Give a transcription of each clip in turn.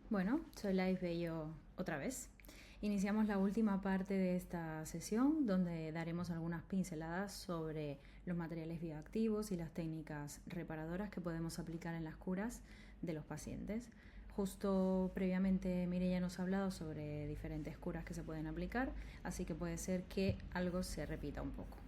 Bueno, soy Laís Bello otra vez. Iniciamos la última parte de esta sesión donde daremos algunas pinceladas sobre los materiales bioactivos y las técnicas reparadoras que podemos aplicar en las curas de los pacientes. Justo previamente Mireia nos ha hablado sobre diferentes curas que se pueden aplicar, así que puede ser que algo se repita un poco.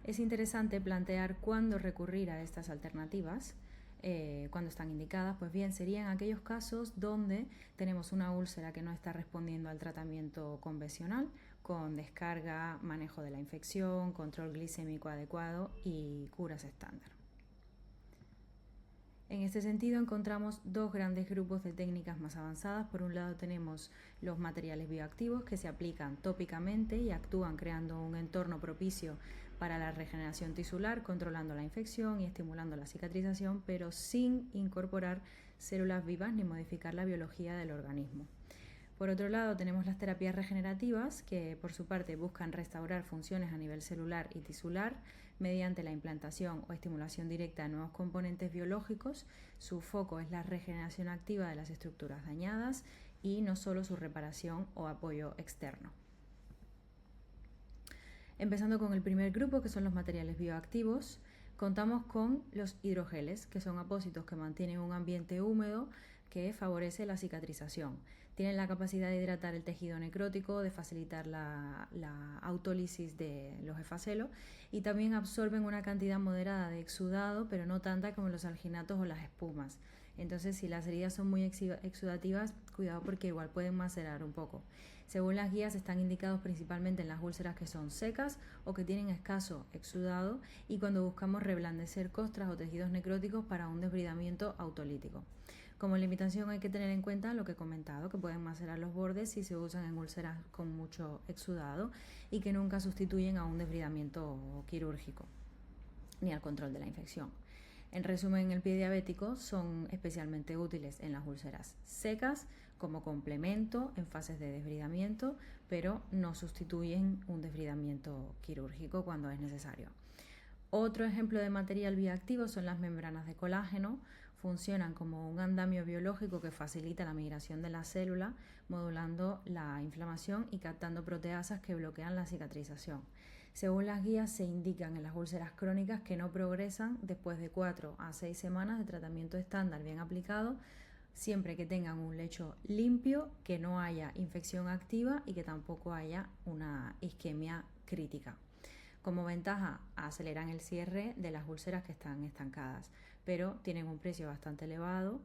Es interesante plantear cuándo recurrir a estas alternativas. Cuando están indicadas, pues bien, serían aquellos casos donde tenemos una úlcera que no está respondiendo al tratamiento convencional, con descarga, manejo de la infección, control glicémico adecuado y curas estándar. En este sentido encontramos dos grandes grupos de técnicas más avanzadas. Por un lado tenemos los materiales bioactivos que se aplican tópicamente y actúan creando un entorno propicio para la regeneración tisular, controlando la infección y estimulando la cicatrización, pero sin incorporar células vivas ni modificar la biología del organismo. Por otro lado, tenemos las terapias regenerativas, que por su parte buscan restaurar funciones a nivel celular y tisular mediante la implantación o estimulación directa de nuevos componentes biológicos. Su foco es la regeneración activa de las estructuras dañadas y no solo su reparación o apoyo externo. Empezando con el primer grupo, que son los materiales bioactivos, contamos con los hidrogeles, que son apósitos que mantienen un ambiente húmedo que favorece la cicatrización. Tienen la capacidad de hidratar el tejido necrótico, de facilitar la autólisis de los efacelos y también absorben una cantidad moderada de exudado, pero no tanta como los alginatos o las espumas. Entonces, si las heridas son muy exudativas, cuidado porque igual pueden macerar un poco. Según las guías, están indicados principalmente en las úlceras que son secas o que tienen escaso exudado y cuando buscamos reblandecer costras o tejidos necróticos para un desbridamiento autolítico. Como limitación hay que tener en cuenta lo que he comentado, que pueden macerar los bordes si se usan en úlceras con mucho exudado y que nunca sustituyen a un desbridamiento quirúrgico ni al control de la infección. En resumen, el pie diabético son especialmente útiles en las úlceras secas como complemento en fases de desbridamiento, pero no sustituyen un desbridamiento quirúrgico cuando es necesario. Otro ejemplo de material bioactivo son las membranas de colágeno. Funcionan como un andamio biológico que facilita la migración de la célula, modulando la inflamación y captando proteasas que bloquean la cicatrización. Según las guías, se indican en las úlceras crónicas que no progresan después de 4 a 6 semanas de tratamiento estándar bien aplicado, siempre que tengan un lecho limpio, que no haya infección activa y que tampoco haya una isquemia crítica. Como ventaja, aceleran el cierre de las úlceras que están estancadas, pero tienen un precio bastante elevado,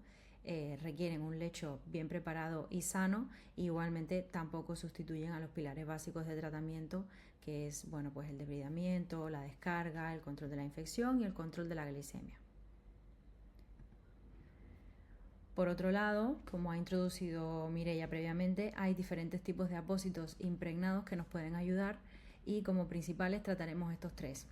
requieren un lecho bien preparado y sano, y igualmente tampoco sustituyen a los pilares básicos de tratamiento, que es pues el debridamiento, la descarga, el control de la infección y el control de la glicemia. Por otro lado, como ha introducido Mireia previamente, hay diferentes tipos de apósitos impregnados que nos pueden ayudar y como principales trataremos estos tres.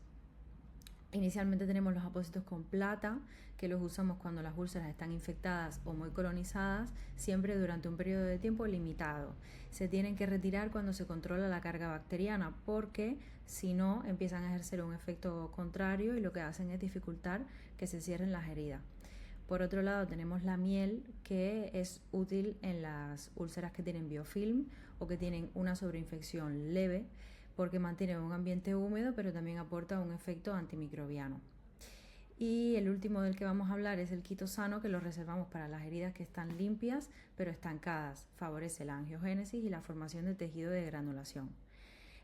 Inicialmente tenemos los apósitos con plata, que los usamos cuando las úlceras están infectadas o muy colonizadas, siempre durante un periodo de tiempo limitado. Se tienen que retirar cuando se controla la carga bacteriana, porque si no empiezan a ejercer un efecto contrario y lo que hacen es dificultar que se cierren las heridas. Por otro lado tenemos la miel, que es útil en las úlceras que tienen biofilm o que tienen una sobreinfección leve, porque mantiene un ambiente húmedo pero también aporta un efecto antimicrobiano. Y el último del que vamos a hablar es el quitosano, que lo reservamos para las heridas que están limpias pero estancadas. Favorece la angiogénesis y la formación de tejido de granulación.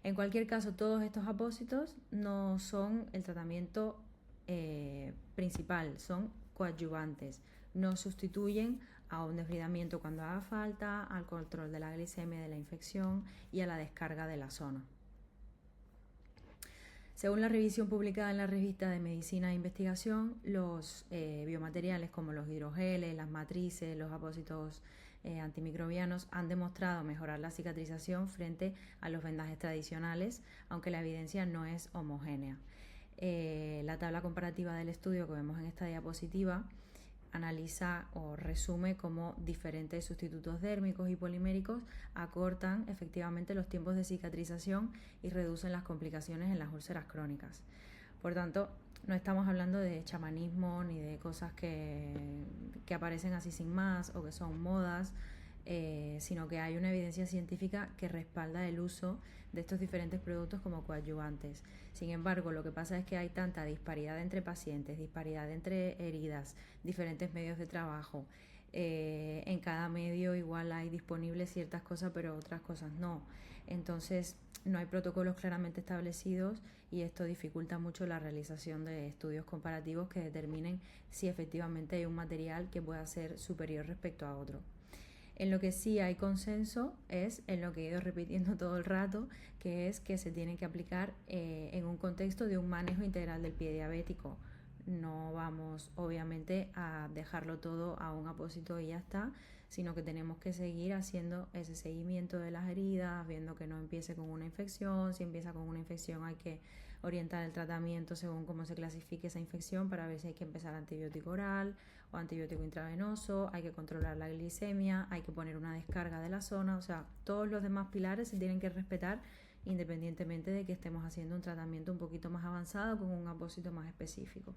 En cualquier caso, todos estos apósitos no son el tratamiento principal, son coadyuvantes, no sustituyen a un desbridamiento cuando haga falta, al control de la glicemia de la infección y a la descarga de la zona. Según la revisión publicada en la revista de Medicina e Investigación, los biomateriales como los hidrogeles, las matrices, los apósitos antimicrobianos han demostrado mejorar la cicatrización frente a los vendajes tradicionales, aunque la evidencia no es homogénea. La tabla comparativa del estudio que vemos en esta diapositiva analiza o resume cómo diferentes sustitutos dérmicos y poliméricos acortan efectivamente los tiempos de cicatrización y reducen las complicaciones en las úlceras crónicas. Por tanto, no estamos hablando de chamanismo ni de cosas que aparecen así sin más o que son modas, sino que hay una evidencia científica que respalda el uso de estos diferentes productos como coadyuvantes. Sin embargo, lo que pasa es que hay tanta disparidad entre pacientes, disparidad entre heridas, diferentes medios de trabajo. En cada medio igual hay disponibles ciertas cosas, pero otras cosas no. Entonces, no hay protocolos claramente establecidos y esto dificulta mucho la realización de estudios comparativos que determinen si efectivamente hay un material que pueda ser superior respecto a otro. En lo que sí hay consenso es en lo que he ido repitiendo todo el rato, que es que se tiene que aplicar en un contexto de un manejo integral del pie diabético. No vamos obviamente a dejarlo todo a un apósito y ya está, sino que tenemos que seguir haciendo ese seguimiento de las heridas, viendo que no empiece con una infección. Si empieza con una infección hay que orientar el tratamiento según cómo se clasifique esa infección para ver si hay que empezar antibiótico oral o antibiótico intravenoso, hay que controlar la glicemia, hay que poner una descarga de la zona, o sea, todos los demás pilares se tienen que respetar independientemente de que estemos haciendo un tratamiento un poquito más avanzado con un apósito más específico.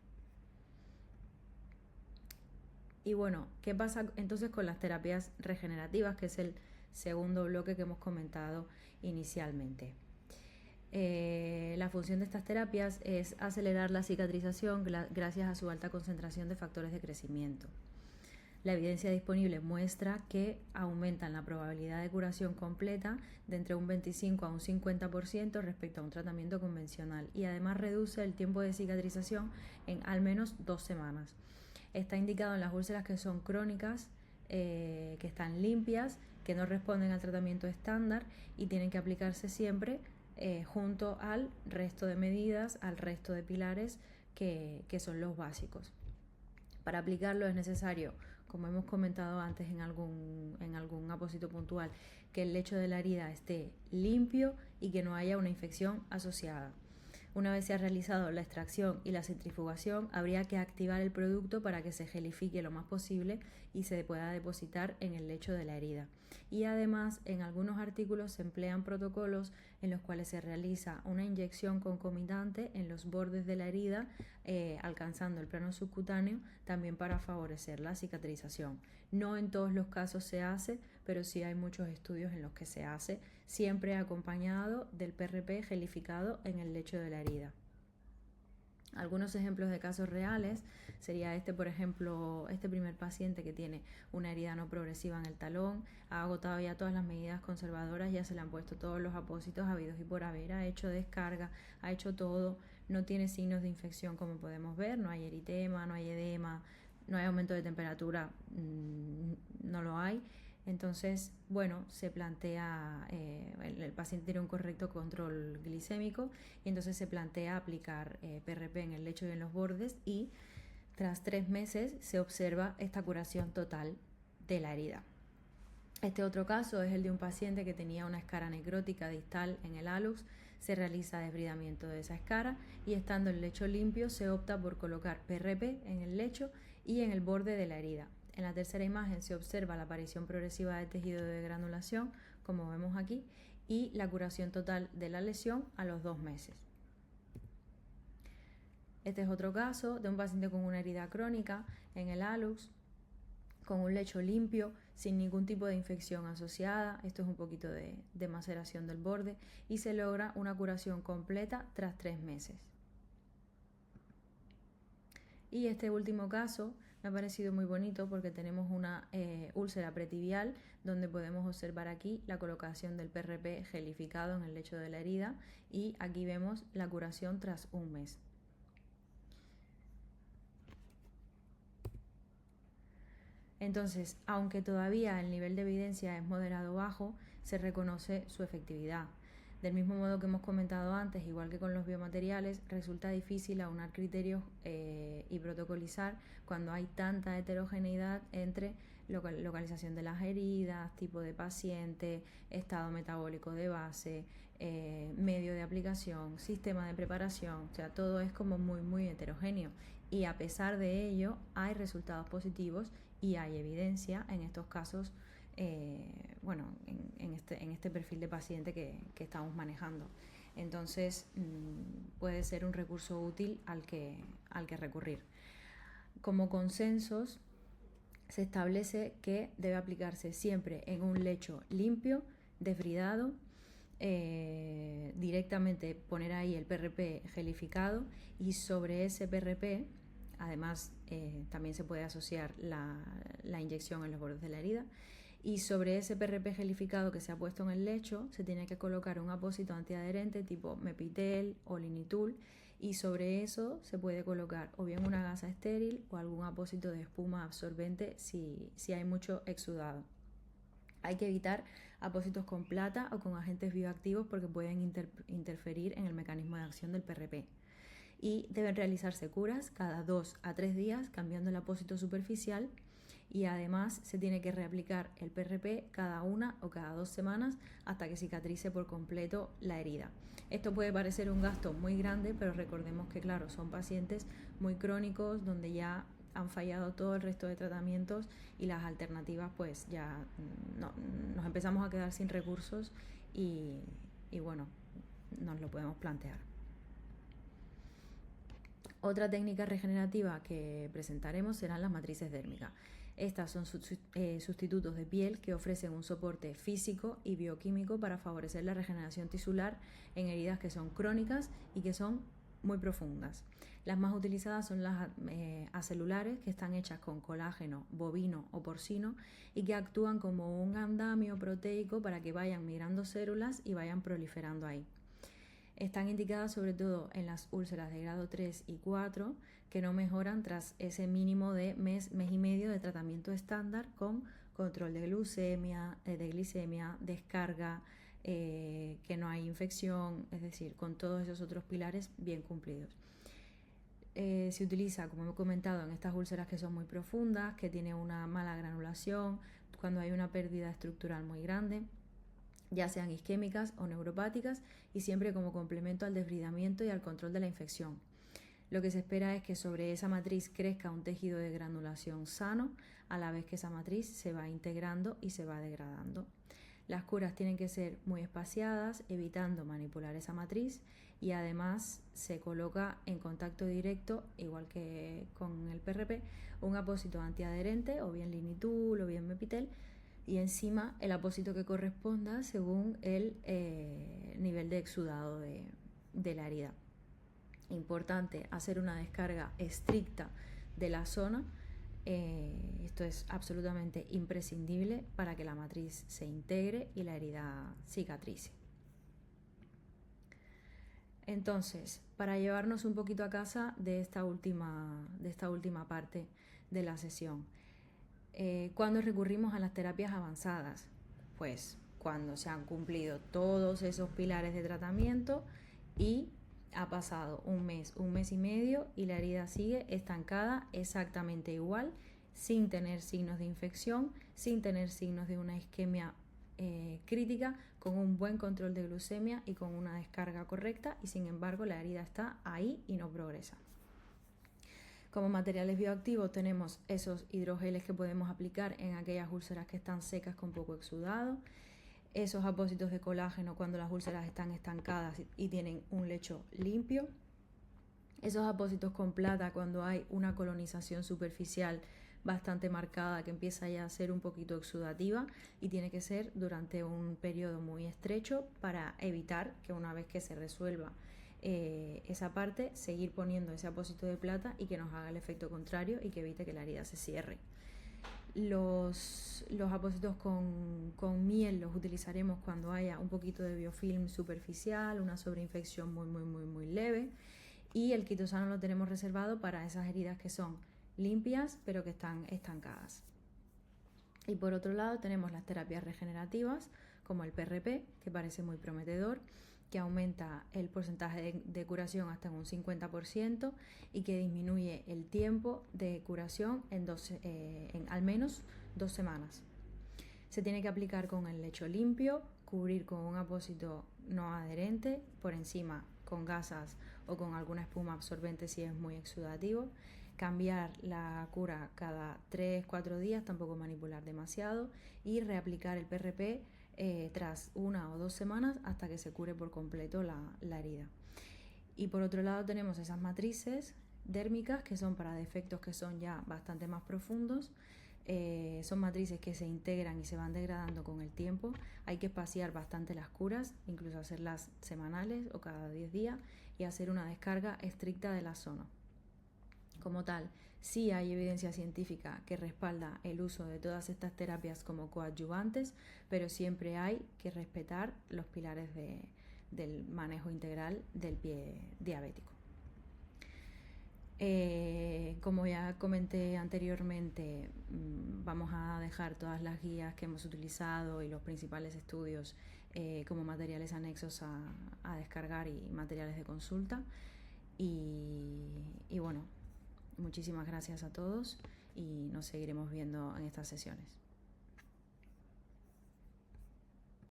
Y bueno, ¿qué pasa entonces con las terapias regenerativas, que es el segundo bloque que hemos comentado inicialmente? La función de estas terapias es acelerar la cicatrización gracias a su alta concentración de factores de crecimiento. La evidencia disponible muestra que aumentan la probabilidad de curación completa de entre un 25 a un 50% respecto a un tratamiento convencional y además reduce el tiempo de cicatrización en al menos 2 semanas. Está indicado en las úlceras que son crónicas, que están limpias, que no responden al tratamiento estándar y tienen que aplicarse siempre junto al resto de medidas, al resto de pilares que son los básicos. Para aplicarlo es necesario, como hemos comentado antes en algún apósito puntual, que el lecho de la herida esté limpio y que no haya una infección asociada. Una vez se ha realizado la extracción y la centrifugación, habría que activar el producto para que se gelifique lo más posible y se pueda depositar en el lecho de la herida. Y además, en algunos artículos se emplean protocolos en los cuales se realiza una inyección concomitante en los bordes de la herida, alcanzando el plano subcutáneo, también para favorecer la cicatrización. No en todos los casos se hace, pero sí hay muchos estudios en los que se hace, siempre acompañado del PRP gelificado en el lecho de la herida. Algunos ejemplos de casos reales sería por ejemplo, este primer paciente que tiene una herida no progresiva en el talón, ha agotado ya todas las medidas conservadoras, ya se le han puesto todos los apósitos habidos y por haber, ha hecho descarga, ha hecho todo, no tiene signos de infección como podemos ver, no hay eritema, no hay edema, no hay aumento de temperatura, no lo hay. Entonces, bueno, se plantea, el paciente tiene un correcto control glicémico y entonces se plantea aplicar PRP en el lecho y en los bordes y tras 3 meses se observa esta curación total de la herida. Este otro caso es el de un paciente que tenía una escara necrótica distal en el hallux, se realiza desbridamiento de esa escara y estando el lecho limpio se opta por colocar PRP en el lecho y en el borde de la herida. En la tercera imagen se observa la aparición progresiva de tejido de granulación, como vemos aquí, y la curación total de la lesión a los 2 meses. Este es otro caso de un paciente con una herida crónica en el hallux, con un lecho limpio, sin ningún tipo de infección asociada. Esto es un poquito de maceración del borde y se logra una curación completa tras 3 meses. Y este último caso me ha parecido muy bonito porque tenemos una úlcera pretibial donde podemos observar aquí la colocación del PRP gelificado en el lecho de la herida y aquí vemos la curación tras 1 mes. Entonces, aunque todavía el nivel de evidencia es moderado bajo, se reconoce su efectividad. Del mismo modo que hemos comentado antes, igual que con los biomateriales, resulta difícil aunar criterios y protocolizar cuando hay tanta heterogeneidad entre localización de las heridas, tipo de paciente, estado metabólico de base, medio de aplicación, sistema de preparación, o sea, todo es como muy heterogéneo y a pesar de ello hay resultados positivos y hay evidencia en estos casos, en este perfil de paciente que estamos manejando. Entonces puede ser un recurso útil al que recurrir. Como consensos, se establece que debe aplicarse siempre en un lecho limpio, desbridado, directamente poner ahí el PRP gelificado, y sobre ese PRP, además también se puede asociar la inyección en los bordes de la herida, y sobre ese PRP gelificado que se ha puesto en el lecho se tiene que colocar un apósito antiadherente tipo Mepitel o Linitul, y sobre eso se puede colocar o bien una gasa estéril o algún apósito de espuma absorbente si hay mucho exudado. Hay que evitar apósitos con plata o con agentes bioactivos porque pueden interferir en el mecanismo de acción del PRP. Y deben realizarse curas cada 2 a 3 días cambiando el apósito superficial, y además se tiene que reaplicar el PRP cada 1 o cada 2 semanas hasta que cicatrice por completo la herida. Esto puede parecer un gasto muy grande, pero recordemos que claro, son pacientes muy crónicos donde ya han fallado todo el resto de tratamientos y las alternativas pues ya nos empezamos a quedar sin recursos y bueno, nos lo podemos plantear. Otra técnica regenerativa que presentaremos serán las matrices dérmicas. Estas son sustitutos de piel que ofrecen un soporte físico y bioquímico para favorecer la regeneración tisular en heridas que son crónicas y que son muy profundas. Las más utilizadas son las acelulares, que están hechas con colágeno bovino o porcino y que actúan como un andamio proteico para que vayan migrando células y vayan proliferando ahí. Están indicadas sobre todo en las úlceras de grado 3 y 4 que no mejoran tras ese mínimo de mes y medio de tratamiento estándar con control de glucemia, de glicemia, descarga, que no hay infección, es decir, con todos esos otros pilares bien cumplidos. Se utiliza, como he comentado, en estas úlceras que son muy profundas, que tienen una mala granulación, cuando hay una pérdida estructural muy grande, ya sean isquémicas o neuropáticas, y siempre como complemento al desbridamiento y al control de la infección. Lo que se espera es que sobre esa matriz crezca un tejido de granulación sano, a la vez que esa matriz se va integrando y se va degradando. Las curas tienen que ser muy espaciadas, evitando manipular esa matriz, y además se coloca en contacto directo, igual que con el PRP, un apósito antiadherente, o bien Linitul o bien Mepitel, y encima el apósito que corresponda según el nivel de exudado de la herida. Importante hacer una descarga estricta de la zona. Esto es absolutamente imprescindible para que la matriz se integre y la herida cicatrice. Entonces, para llevarnos un poquito a casa de esta última parte de la sesión, ¿cuándo recurrimos a las terapias avanzadas? Pues cuando se han cumplido todos esos pilares de tratamiento y ha pasado un mes y medio y la herida sigue estancada exactamente igual, sin tener signos de infección, sin tener signos de una isquemia crítica, con un buen control de glucemia y con una descarga correcta, y sin embargo la herida está ahí y no progresa. Como materiales bioactivos tenemos esos hidrogeles que podemos aplicar en aquellas úlceras que están secas con poco exudado, esos apósitos de colágeno cuando las úlceras están estancadas y tienen un lecho limpio, esos apósitos con plata cuando hay una colonización superficial bastante marcada que empieza ya a ser un poquito exudativa, y tiene que ser durante un periodo muy estrecho para evitar que una vez que se resuelva esa parte, seguir poniendo ese apósito de plata y que nos haga el efecto contrario y que evite que la herida se cierre. Los apósitos con miel los utilizaremos cuando haya un poquito de biofilm superficial, una sobreinfección muy leve, y el quitosano lo tenemos reservado para esas heridas que son limpias pero que están estancadas. Y por otro lado tenemos las terapias regenerativas como el PRP, que parece muy prometedor, que aumenta el porcentaje de curación hasta en un 50% y que disminuye el tiempo de curación en al menos 2 semanas. Se tiene que aplicar con el lecho limpio, cubrir con un apósito no adherente, por encima con gasas o con alguna espuma absorbente si es muy exudativo, cambiar la cura cada 3-4 días, tampoco manipular demasiado, y reaplicar el PRP tras 1 o 2 semanas hasta que se cure por completo la herida. Y por otro lado tenemos esas matrices dérmicas que son para defectos que son ya bastante más profundos. Son matrices que se integran y se van degradando con el tiempo. Hay que espaciar bastante las curas, incluso hacerlas semanales o cada 10 días y hacer una descarga estricta de la zona. Como tal, sí hay evidencia científica que respalda el uso de todas estas terapias como coadyuvantes, pero siempre hay que respetar los pilares del manejo integral del pie diabético. Como ya comenté anteriormente, vamos a dejar todas las guías que hemos utilizado y los principales estudios como materiales anexos a descargar y materiales de consulta. Y bueno, muchísimas gracias a todos y nos seguiremos viendo en estas sesiones.